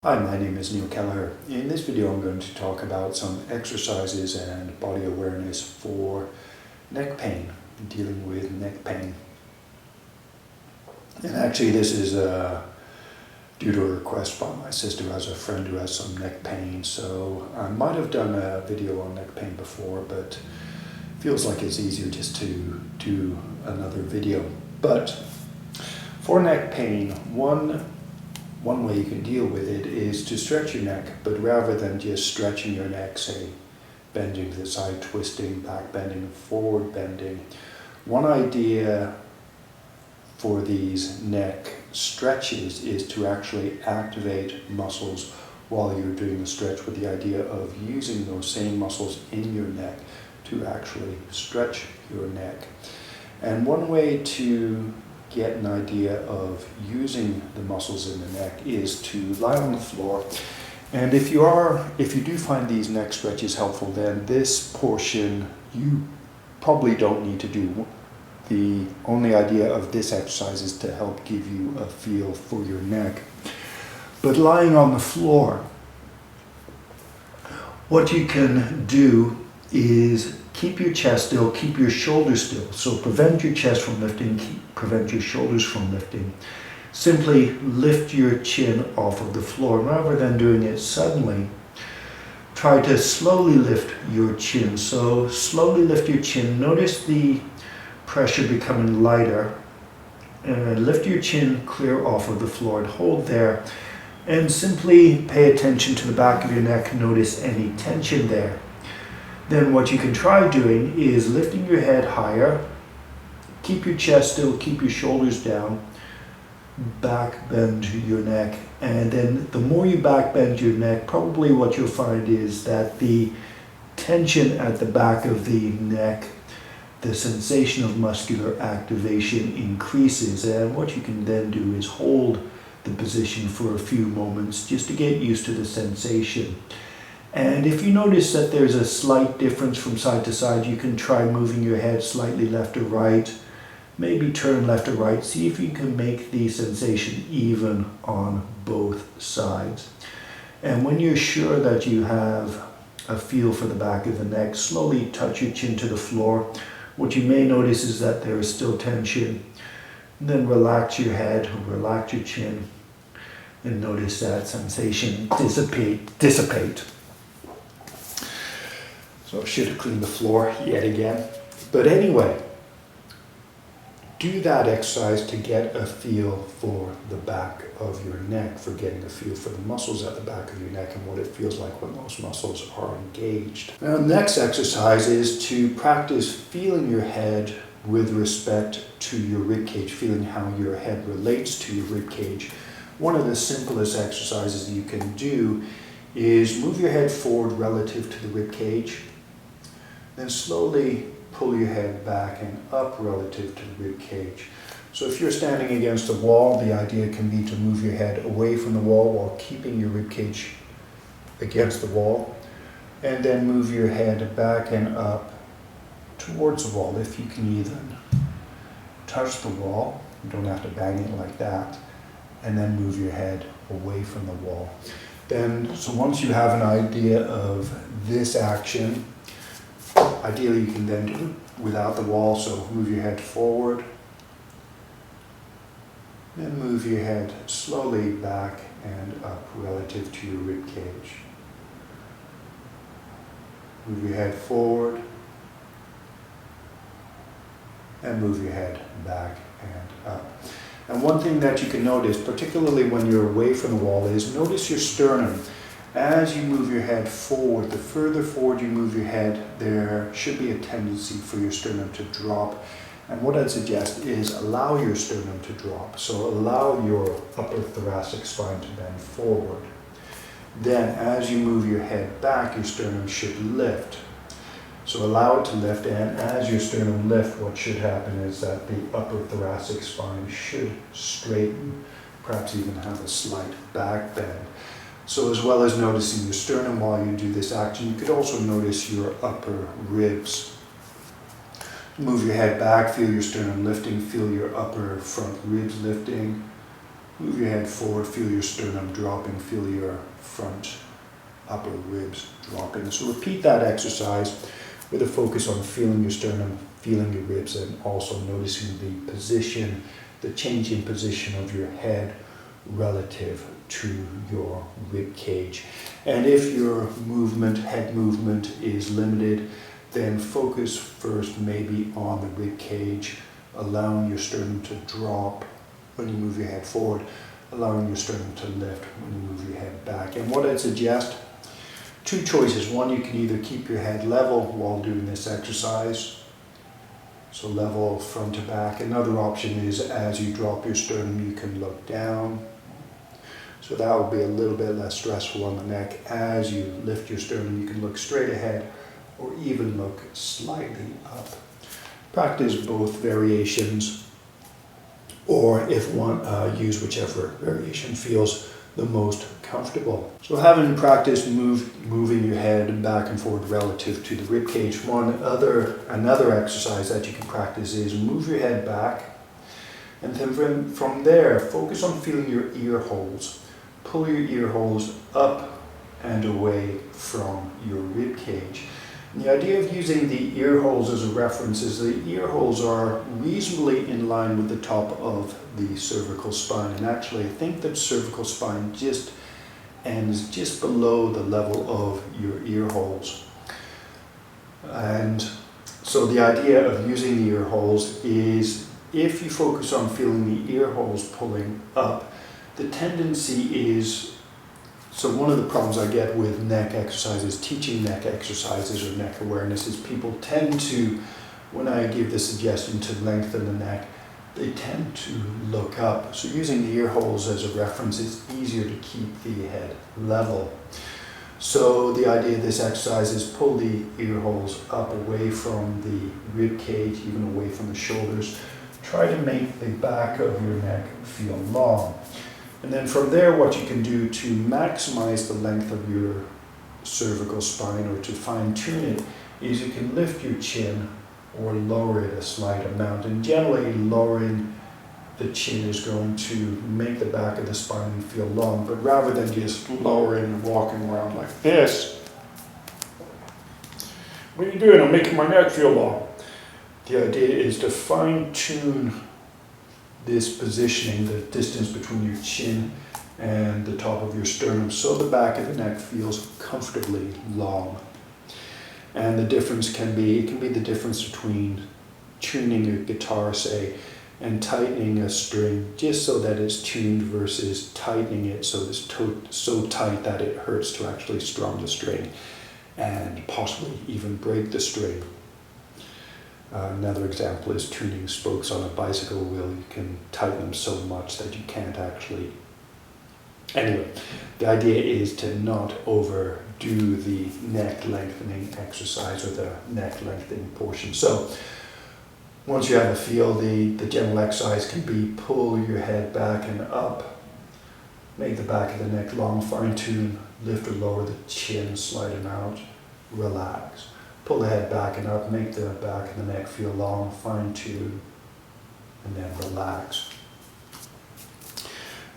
Hi, my name is Neil Kelleher. In this video I'm going to talk about some exercises and body awareness for neck pain, dealing with neck pain. And actually this is due to a request by my sister who has a friend who has some neck pain. So I might have done a video on neck pain before, but it feels like it's easier just to do another video. But for neck pain, one way you can deal with it is to stretch your neck, but rather than just stretching your neck, say bending to the side, twisting, back bending, forward bending, one idea for these neck stretches is to actually activate muscles while you're doing the stretch, with the idea of using those same muscles in your neck to actually stretch your neck. And one way to get an idea of using the muscles in the neck is to lie on the floor. And if you do find these neck stretches helpful, then this portion you probably don't need to do. The only idea of this exercise is to help give you a feel for your neck. But lying on the floor, what you can do is keep your chest still, keep your shoulders still. So prevent your chest from lifting, prevent your shoulders from lifting. Simply lift your chin off of the floor. Rather than doing it suddenly, try to slowly lift your chin. So slowly lift your chin. Notice the pressure becoming lighter. And lift your chin clear off of the floor and hold there. And simply pay attention to the back of your neck. Notice any tension there. Then what you can try doing is lifting your head higher, keep your chest still, keep your shoulders down, back bend your neck, and then the more you back bend your neck, probably what you'll find is that the tension at the back of the neck, the sensation of muscular activation increases. And what you can then do is hold the position for a few moments just to get used to the sensation. And if you notice that there's a slight difference from side to side, you can try moving your head slightly left or right, maybe turn left or right. See if you can make the sensation even on both sides. And when you're sure that you have a feel for the back of the neck, slowly touch your chin to the floor. What you may notice is that there is still tension. And then relax your head, relax your chin, and notice that sensation dissipate. So I should have cleaned the floor yet again. But anyway, do that exercise to get a feel for the back of your neck, for getting a feel for the muscles at the back of your neck and what it feels like when those muscles are engaged. Now, the next exercise is to practice feeling your head with respect to your ribcage, feeling how your head relates to your ribcage. One of the simplest exercises you can do is move your head forward relative to the ribcage. Then slowly pull your head back and up relative to the rib cage. So if you're standing against a wall, the idea can be to move your head away from the wall while keeping your rib cage against the wall. And then move your head back and up towards the wall. If you can even touch the wall, you don't have to bang it like that. And then move your head away from the wall. So once you have an idea of this action, ideally you can then do it without the wall, so move your head forward, then move your head slowly back and up relative to your rib cage. Move your head forward and move your head back and up. And one thing that you can notice, particularly when you're away from the wall, is notice your sternum. As you move your head forward, the further forward you move your head, there should be a tendency for your sternum to drop. And what I'd suggest is allow your sternum to drop. So allow your upper thoracic spine to bend forward. Then as you move your head back, your sternum should lift. So allow it to lift, and as your sternum lifts, what should happen is that the upper thoracic spine should straighten, perhaps even have a slight back bend. So as well as noticing your sternum while you do this action, you could also notice your upper ribs. Move your head back, feel your sternum lifting, feel your upper front ribs lifting. Move your head forward, feel your sternum dropping, feel your front upper ribs dropping. So repeat that exercise with a focus on feeling your sternum, feeling your ribs, and also noticing the position, the change in position of your head relative to your rib cage. And if your head movement is limited, then focus first maybe on the rib cage, allowing your sternum to drop when you move your head forward, allowing your sternum to lift when you move your head back. And what I'd suggest, two choices. One, you can either keep your head level while doing this exercise, so level front to back. Another option is as you drop your sternum, you can look down. So that will be a little bit less stressful on the neck. As you lift your sternum, you can look straight ahead or even look slightly up. Practice both variations, or if one, use whichever variation feels the most comfortable. So having practiced moving your head back and forward relative to the rib cage, another exercise that you can practice is move your head back, and then from there focus on feeling your ear holes. Pull your ear holes up and away from your rib cage. And the idea of using the ear holes as a reference is the ear holes are reasonably in line with the top of the cervical spine. And actually, I think the cervical spine just ends just below the level of your ear holes. And so the idea of using the ear holes is if you focus on feeling the ear holes pulling up, the tendency is, so one of the problems I get with neck exercises, teaching neck exercises or neck awareness, is people tend to, when I give the suggestion to lengthen the neck, they tend to look up. So using the ear holes as a reference is easier to keep the head level. So the idea of this exercise is pull the ear holes up away from the rib cage, even away from the shoulders. Try to make the back of your neck feel long. And then from there, what you can do to maximize the length of your cervical spine or to fine tune it is you can lift your chin or lower it a slight amount. And generally lowering the chin is going to make the back of the spine feel long, but rather than just lowering and walking around like this, what are you doing? I'm making my neck feel long. The idea is to fine tune this positioning, the distance between your chin and the top of your sternum, so the back of the neck feels comfortably long. And the difference can be the difference between tuning your guitar, say, and tightening a string just so that it's tuned versus tightening it so it's so tight that it hurts to actually strum the string and possibly even break the string. Another example is tuning spokes on a bicycle wheel. You can tighten them so much that you can't actually. Anyway, the idea is to not overdo the neck lengthening exercise or the neck lengthening portion. So once you have a feel, the general exercise can be pull your head back and up, make the back of the neck long, fine tune, lift or lower the chin, slight amount, relax. Pull the head back and up, make the back of the neck feel long, fine tune, and then relax.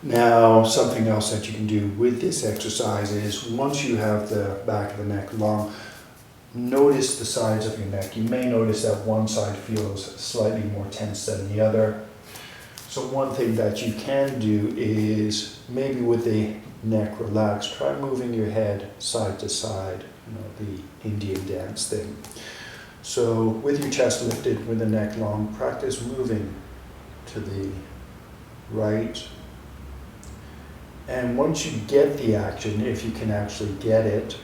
Now, something else that you can do with this exercise is once you have the back of the neck long, notice the sides of your neck. You may notice that one side feels slightly more tense than the other. So one thing that you can do is maybe with the neck relaxed, try moving your head side to side. The Indian dance thing. So with your chest lifted, with the neck long, practice moving to the right. And once you get the action, if you can actually get it,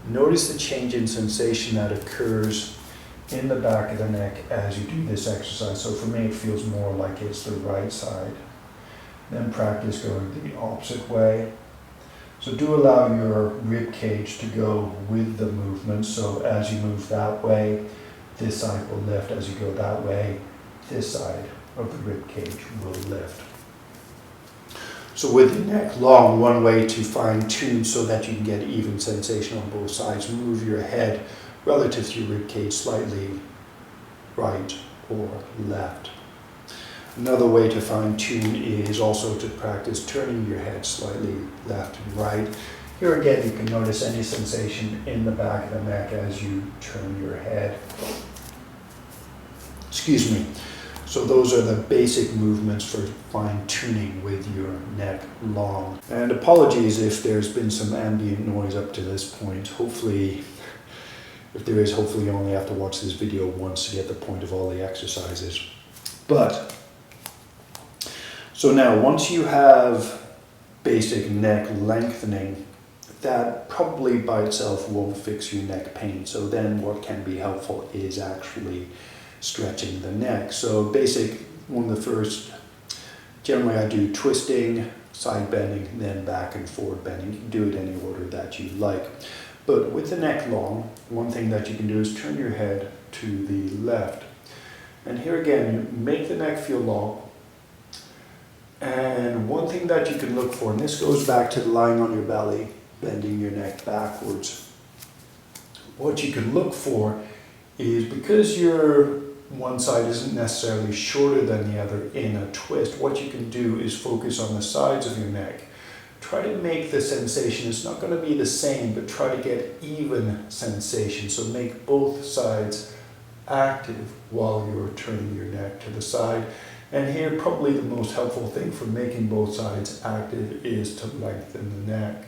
notice the change in sensation that occurs in the back of the neck as you do this exercise. So for me, it feels more like it's the right side. Then practice going the opposite way. So do allow your rib cage to go with the movement. So as you move that way, this side will lift. As you go that way, this side of the rib cage will lift. So with the neck long, one way to fine tune so that you can get even sensation on both sides, move your head relative to your rib cage slightly right or left. Another way to fine tune is also to practice turning your head slightly left and right. Here again, you can notice any sensation in the back of the neck as you turn your head. Excuse me. So those are the basic movements for fine tuning with your neck long. And apologies if there's been some ambient noise up to this point. Hopefully, if there is, hopefully you only have to watch this video once to get the point of all the exercises. But, so now once you have basic neck lengthening, that probably by itself won't fix your neck pain. So then what can be helpful is actually stretching the neck. So basic, one of the first, generally I do twisting, side bending, then back and forward bending. You can do it any order that you like. But with the neck long, one thing that you can do is turn your head to the left. And here again, you make the neck feel long. And one thing that you can look for, and this goes back to lying on your belly, bending your neck backwards. What you can look for is, because your one side isn't necessarily shorter than the other in a twist, what you can do is focus on the sides of your neck. Try to make the sensation, it's not going to be the same, but try to get even sensation. So make both sides active while you're turning your neck to the side. And here probably the most helpful thing for making both sides active is to lengthen the neck.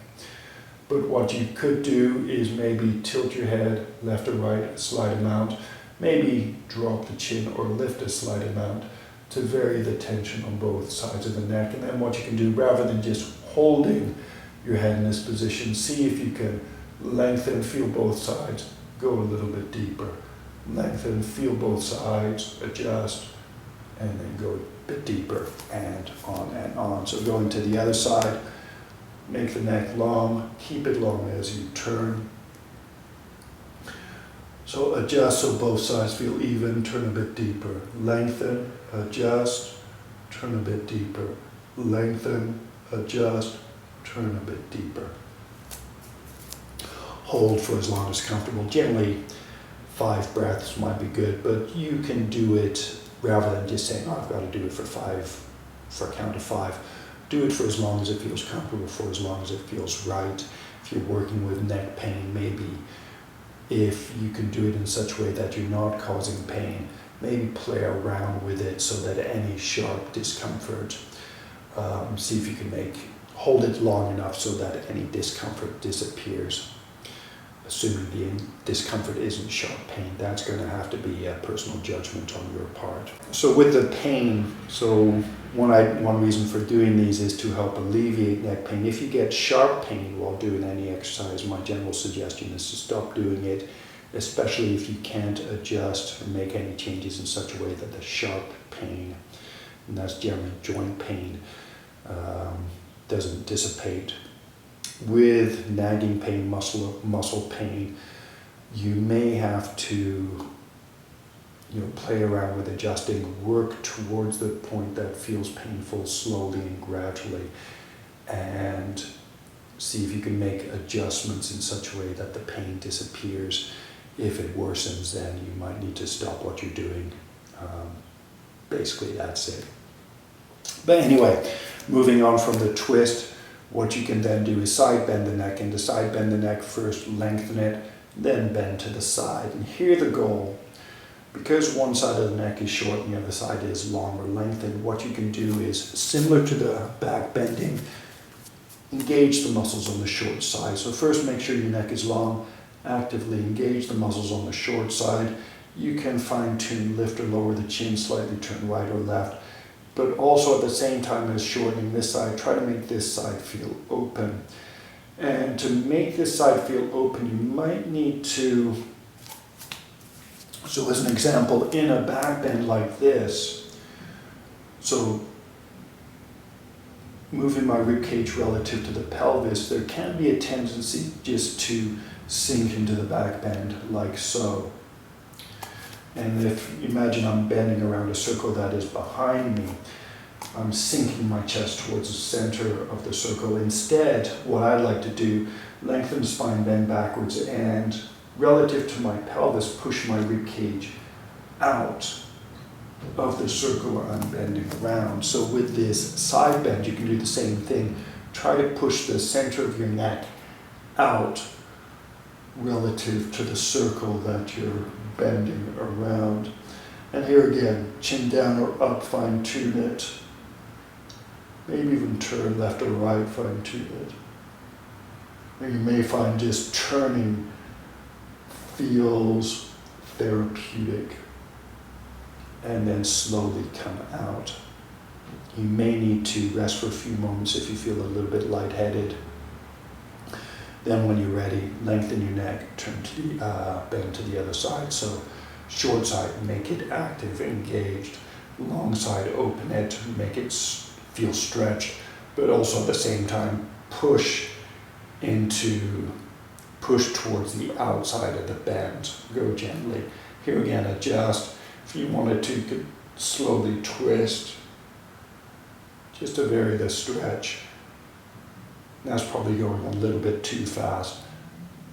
But what you could do is maybe tilt your head left or right a slight amount, maybe drop the chin or lift a slight amount to vary the tension on both sides of the neck. And then what you can do, rather than just holding your head in this position, see if you can lengthen, feel both sides, go a little bit deeper. Lengthen, feel both sides, adjust, and then go a bit deeper, and on and on. So going to the other side, make the neck long, keep it long as you turn. So adjust so both sides feel even, turn a bit deeper. Lengthen, adjust, turn a bit deeper. Lengthen, adjust, turn a bit deeper. Hold for as long as comfortable. Generally, 5 breaths might be good, but you can do it rather than just saying, oh, I've got to do it for a count of 5. Do it for as long as it feels comfortable, for as long as it feels right. If you're working with neck pain, maybe if you can do it in such a way that you're not causing pain, maybe play around with it so that any sharp discomfort, see if you can hold it long enough so that any discomfort disappears. Assuming the discomfort isn't sharp pain, that's going to have to be a personal judgment on your part. So with the pain, so one reason for doing these is to help alleviate neck pain. If you get sharp pain while doing any exercise, my general suggestion is to stop doing it, especially if you can't adjust or make any changes in such a way that the sharp pain, and that's generally joint pain, doesn't dissipate. With nagging pain, muscle pain, you may have to play around with adjusting, work towards the point that feels painful slowly and gradually, and see if you can make adjustments in such a way that the pain disappears. If it worsens, then you might need to stop what you're doing. Basically, that's it. But anyway, moving on from the twist, what you can then do is side bend the neck. And to side bend the neck, first lengthen it, then bend to the side. And here the goal, because one side of the neck is short and the other side is long or lengthened, what you can do is, similar to the back bending, engage the muscles on the short side. So first make sure your neck is long, actively engage the muscles on the short side. You can fine tune, lift or lower the chin slightly, turn right or left. But also at the same time as shortening this side, try to make this side feel open. And to make this side feel open, you might need to, so as an example, in a back bend like this, so moving my ribcage relative to the pelvis, there can be a tendency just to sink into the back bend like so. And if, imagine I'm bending around a circle that is behind me, I'm sinking my chest towards the center of the circle. Instead, what I'd like to do, lengthen the spine, bend backwards, and relative to my pelvis, push my rib cage out of the circle I'm bending around. So with this side bend, you can do the same thing. Try to push the center of your neck out relative to the circle that you're bending around. And here again, chin down or up, fine tune it. Maybe even turn left or right, fine tune it. And you may find just turning feels therapeutic, and then slowly come out. You may need to rest for a few moments if you feel a little bit lightheaded. Then when you're ready, lengthen your neck, turn to the bend to the other side. So short side, make it active, engaged. Long side, open it, make it feel stretched, but also at the same time push towards the outside of the bend. Go gently. Here again, adjust. If you wanted to, you could slowly twist just to vary the stretch. That's probably going a little bit too fast,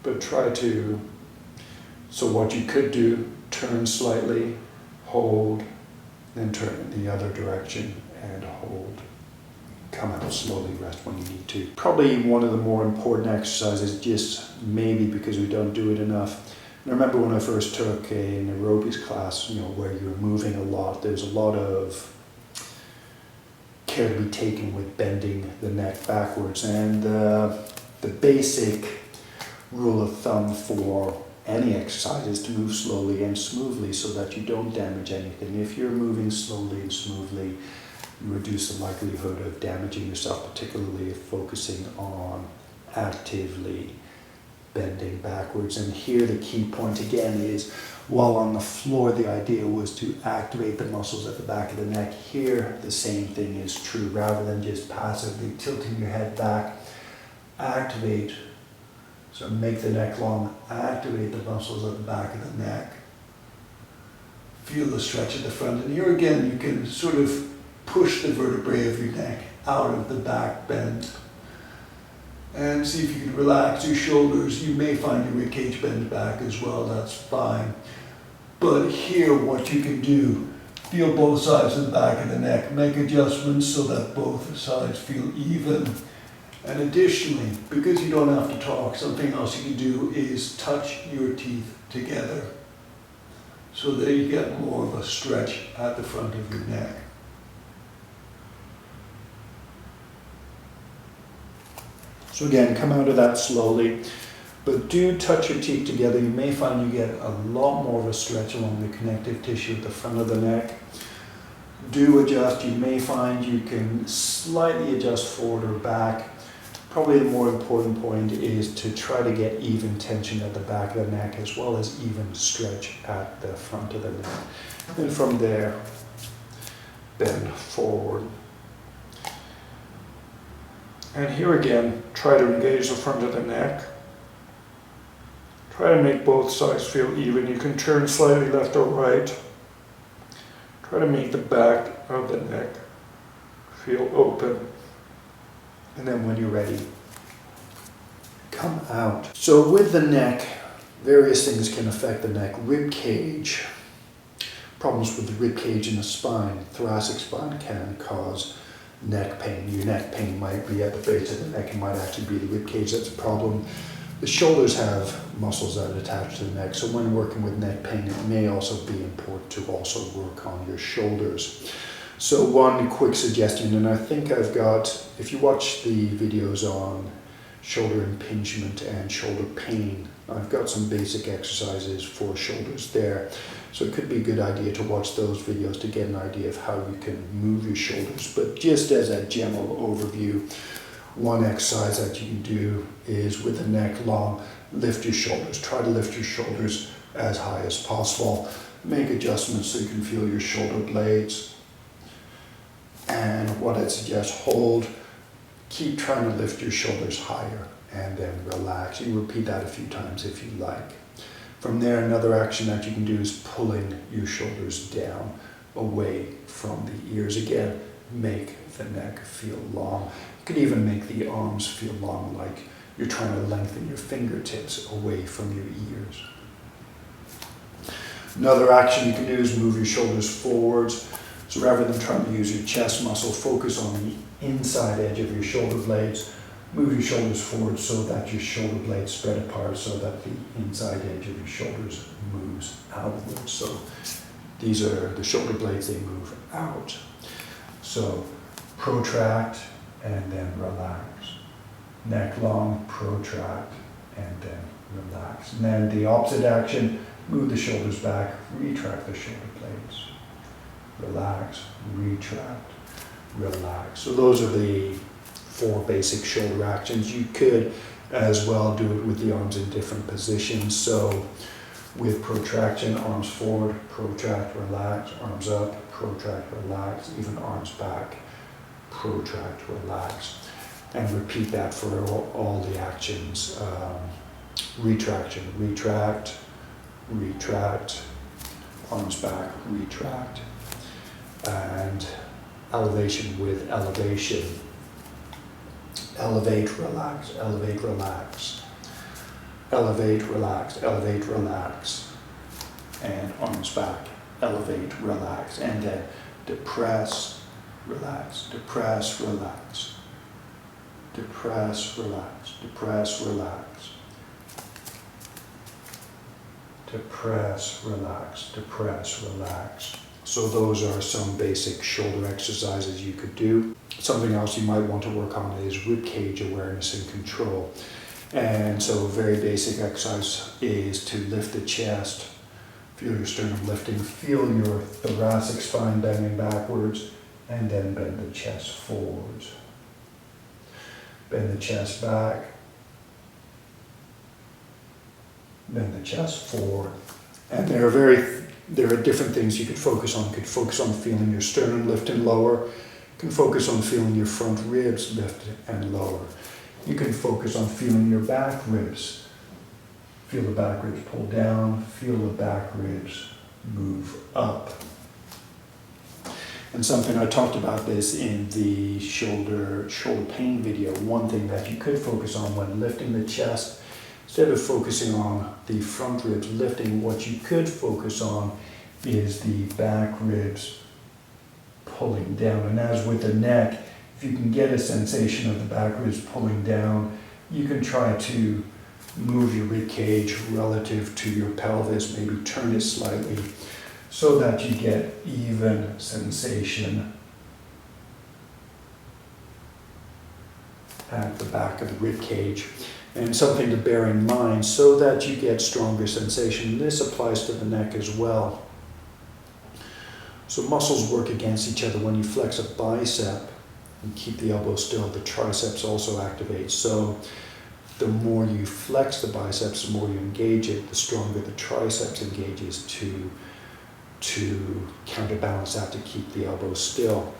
but try to. So what you could do, turn slightly, hold, then turn in the other direction and hold. Come out slowly, rest when you need to. Probably one of the more important exercises, just maybe because we don't do it enough. I remember when I first took an aerobics class, where you were moving a lot, there's a lot of care to be taken with bending the neck backwards. And the basic rule of thumb for any exercise is to move slowly and smoothly so that you don't damage anything. If you're moving slowly and smoothly, you reduce the likelihood of damaging yourself, particularly if focusing on actively bending backwards. And here the key point again is, while on the floor the idea was to activate the muscles at the back of the neck, here the same thing is true. Rather than just passively tilting your head back, activate, so make the neck long, activate the muscles at the back of the neck. Feel the stretch at the front, and here again you can sort of push the vertebrae of your neck out of the back bend. And see if you can relax your shoulders. You may find your ribcage bend back as well, that's fine. But here what you can do, feel both sides of the back of the neck, make adjustments so that both sides feel even. And additionally, because you don't have to talk, something else you can do is touch your teeth together so that you get more of a stretch at the front of your neck. So again, come out of that slowly, but do touch your teeth together. You may find you get a lot more of a stretch along the connective tissue at the front of the neck. Do adjust. You may find you can slightly adjust forward or back. Probably the more important point is to try to get even tension at the back of the neck as well as even stretch at the front of the neck. And from there, bend forward. And here again, try to engage the front of the neck. Try to make both sides feel even. You can turn slightly left or right. Try to make the back of the neck feel open. And then when you're ready, come out. So with the neck, various things can affect the neck. Rib cage, problems with the rib cage in the spine, thoracic spine can cause neck pain. Your neck pain might be at the base of the neck. It might actually be the rib cage that's a problem. The shoulders have muscles that attach to the neck. So when working with neck pain, it may also be important to also work on your shoulders. So one quick suggestion, and I think I've got, if you watch the videos on shoulder impingement and shoulder pain, I've got some basic exercises for shoulders there. So it could be a good idea to watch those videos to get an idea of how you can move your shoulders. But just as a general overview, one exercise that you can do is with the neck long, lift your shoulders. Try to lift your shoulders as high as possible. Make adjustments so you can feel your shoulder blades. And what I'd suggest, hold, keep trying to lift your shoulders higher and then relax. You repeat that a few times if you like. From there, another action that you can do is pulling your shoulders down away from the ears. Again, make the neck feel long. You could even make the arms feel long, like you're trying to lengthen your fingertips away from your ears. Another action you can do is move your shoulders forwards. So rather than trying to use your chest muscle, focus on the inside edge of your shoulder blades. Move your shoulders forward so that your shoulder blades spread apart, so that the inside edge of your shoulders moves outwards. So these are the shoulder blades, they move out. So protract and then relax. Neck long, protract and then relax. And then the opposite action, move the shoulders back, retract the shoulder blades. Relax, retract, relax. So those are the 4 basic shoulder actions. You could as well do it with the arms in different positions. So with protraction, arms forward, protract, relax, arms up, protract, relax, even arms back, protract, relax. And repeat that for all the actions. Retraction, retract, retract, arms back, retract. And elevation with elevation. Elevate, relax, elevate, relax. Elevate, relax, elevate, relax. And arms back, elevate, relax. And then depress, relax, depress, relax. Depress, relax, depress, relax. Depress, relax, depress, relax. So those are some basic shoulder exercises you could do. Something else you might want to work on is ribcage awareness and control. And so a very basic exercise is to lift the chest, feel your sternum lifting, feel your thoracic spine bending backwards, and then bend the chest forwards. Bend the chest back, bend the chest forward. And there are different things you could focus on. You could focus on feeling your sternum lift and lower. You can focus on feeling your front ribs lift and lower. You can focus on feeling your back ribs. Feel the back ribs pull down, feel the back ribs move up. And something I talked about this in the shoulder pain video. One thing that you could focus on when lifting the chest, instead of focusing on the front ribs lifting, what you could focus on is the back ribs pulling down. And as with the neck, if you can get a sensation of the back ribs pulling down, you can try to move your rib cage relative to your pelvis, maybe turn it slightly so that you get even sensation at the back of the rib cage. And something to bear in mind so that you get stronger sensation. This applies to the neck as well. So muscles work against each other. When you flex a bicep and keep the elbow still, the triceps also activate. So the more you flex the biceps, the more you engage it, the stronger the triceps engages to counterbalance that, to keep the elbow still.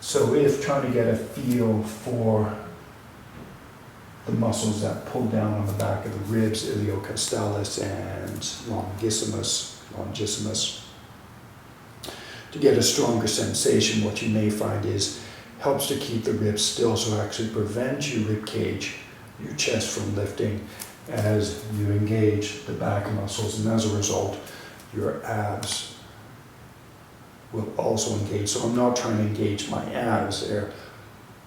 So if trying to get a feel for the muscles that pull down on the back of the ribs, iliocostalis and longissimus, to get a stronger sensation, what you may find is helps to keep the ribs still, so actually prevent your rib cage, your chest from lifting as you engage the back muscles, and as a result your abs will also engage. So I'm not trying to engage my abs, they're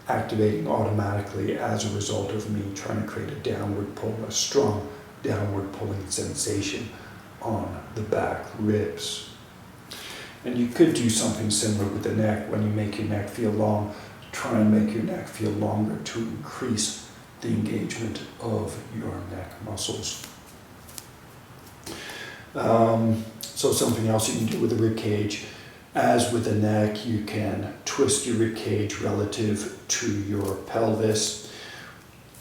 activating automatically as a result of me trying to create a downward pull, a strong downward pulling sensation on the back ribs. And you could do something similar with the neck. When you make your neck feel long, try and make your neck feel longer to increase the engagement of your neck muscles. So something else you can do with the rib cage, as with the neck, you can twist your rib cage relative to your pelvis.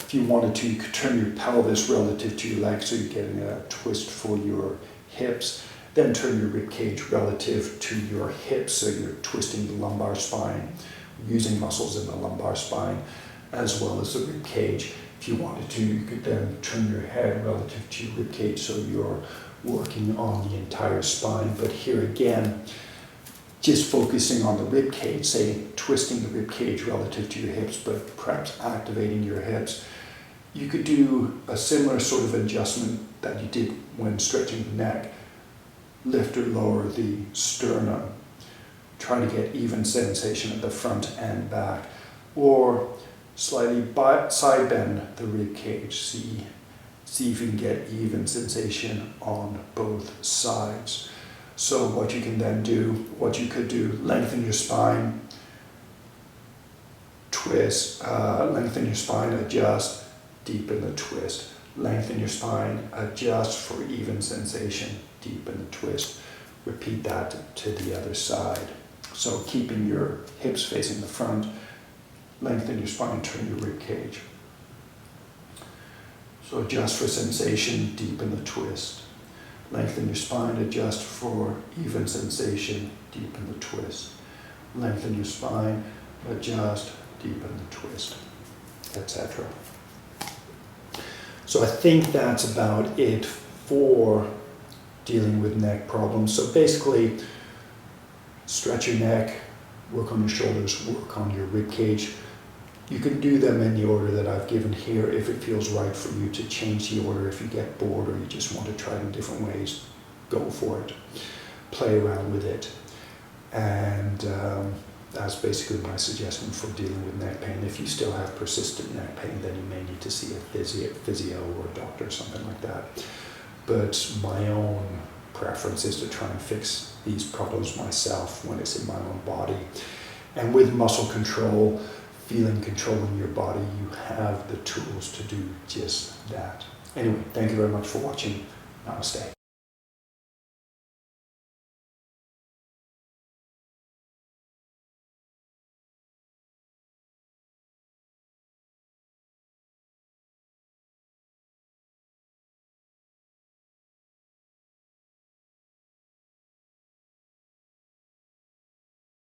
If you wanted to, you could turn your pelvis relative to your legs, so you're getting a twist for your hips. Then turn your rib cage relative to your hips, so you're twisting the lumbar spine, using muscles in the lumbar spine, as well as the rib cage. If you wanted to, you could then turn your head relative to your rib cage, so you're working on the entire spine. But here again, just focusing on the rib cage, say twisting the rib cage relative to your hips, but perhaps activating your hips. You could do a similar sort of adjustment that you did when stretching the neck. lift or lower the sternum. Try to get even sensation at the front and back, or slightly side bend the rib cage. See if you can get even sensation on both sides. So what you can then do, what you could do, lengthen your spine, twist, lengthen your spine, adjust, deepen the twist. Lengthen your spine, adjust for even sensation, deepen the twist. Repeat that to the other side. So keeping your hips facing the front, lengthen your spine, turn your rib cage. So adjust for sensation, deepen the twist. Lengthen your spine, adjust for even sensation, deepen the twist. Lengthen your spine, adjust, deepen the twist, etc. So I think that's about it for dealing with neck problems. So basically, stretch your neck, work on your shoulders, work on your rib cage. You can do them in the order that I've given here if it feels right for you to change the order. If you get bored or you just want to try them different ways, go for it. Play around with it. And that's basically my suggestion for dealing with neck pain. If you still have persistent neck pain, then you may need to see a physio or a doctor or something like that. But my own preference is to try and fix these problems myself when it's in my own body. And with muscle control, feeling control in your body, you have the tools to do just that. Anyway, thank you very much for watching. Namaste.